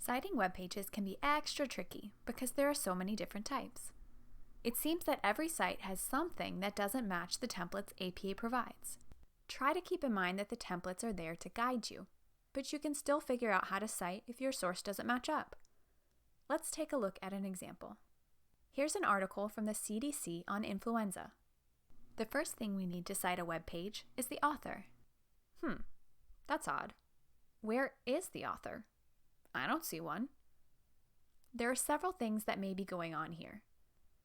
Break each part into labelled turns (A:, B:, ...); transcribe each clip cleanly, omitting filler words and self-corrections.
A: Citing web pages can be extra tricky because there are so many different types. It seems that every site has something that doesn't match the templates APA provides. Try to keep in mind that the templates are there to guide you, but you can still figure out how to cite if your source doesn't match up. Let's take a look at an example. Here's an article from the CDC on influenza. The first thing we need to cite a web page is the author. That's odd. Where is the author? I don't see one. There are several things that may be going on here.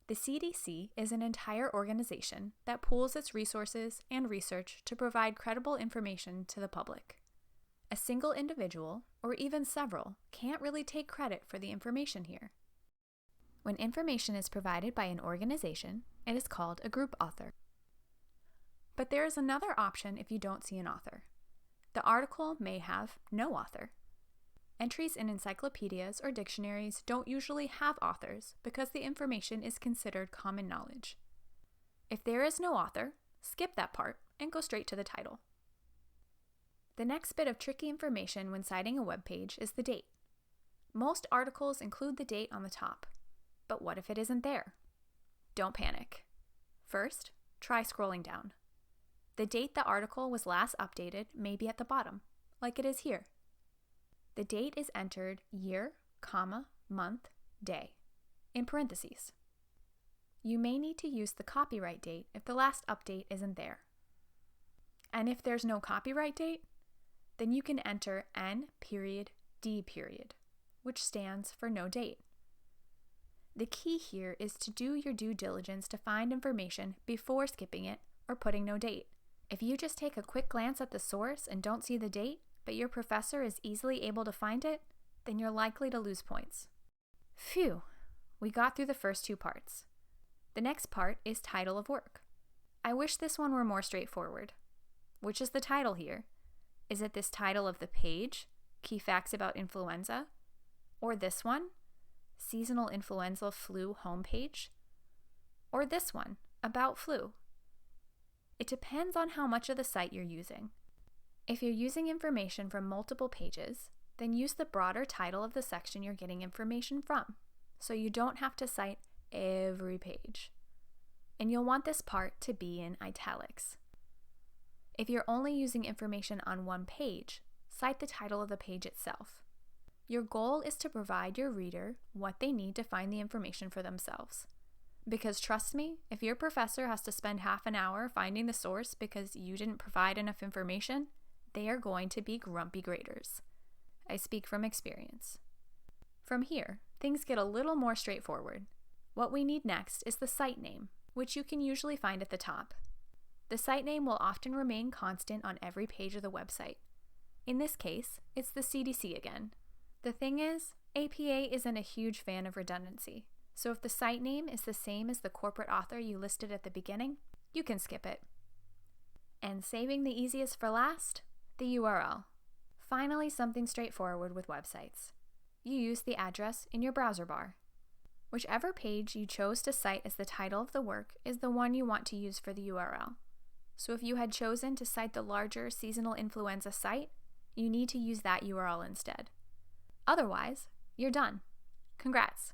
A: The CDC is an entire organization that pools its resources and research to provide credible information to the public. A single individual, or even several, can't really take credit for the information here. When information is provided by an organization, it is called a group author. But there is another option if you don't see an author. The article may have no author. Entries in encyclopedias or dictionaries don't usually have authors because the information is considered common knowledge. If there is no author, skip that part and go straight to the title. The next bit of tricky information when citing a web page is the date. Most articles include the date on the top, but what if it isn't there? Don't panic. First, try scrolling down. The date the article was last updated may be at the bottom, like it is here. The date is entered year, comma, month, day, in parentheses. You may need to use the copyright date if the last update isn't there. And if there's no copyright date, then you can enter N.D., which stands for no date. The key here is to do your due diligence to find information before skipping it or putting no date. If you just take a quick glance at the source and don't see the date, but your professor is easily able to find it, then you're likely to lose points. Phew, we got through the first two parts. The next part is title of work. I wish this one were more straightforward. Which is the title here? Is it this title of the page, Key Facts About Influenza? Or this one, Seasonal Influenza Flu Homepage? Or this one, About Flu? It depends on how much of the site you're using. If you're using information from multiple pages, then use the broader title of the section you're getting information from, so you don't have to cite every page. And you'll want this part to be in italics. If you're only using information on one page, cite the title of the page itself. Your goal is to provide your reader what they need to find the information for themselves. Because trust me, if your professor has to spend half an hour finding the source because you didn't provide enough information, they are going to be grumpy graders. I speak from experience. From here, things get a little more straightforward. What we need next is the site name, which you can usually find at the top. The site name will often remain constant on every page of the website. In this case, it's the CDC again. The thing is, APA isn't a huge fan of redundancy, so if the site name is the same as the corporate author you listed at the beginning, you can skip it. And saving the easiest for last, the URL. Finally, something straightforward with websites. You use the address in your browser bar. Whichever page you chose to cite as the title of the work is the one you want to use for the URL. So if you had chosen to cite the larger seasonal influenza site, you need to use that URL instead. Otherwise, you're done. Congrats!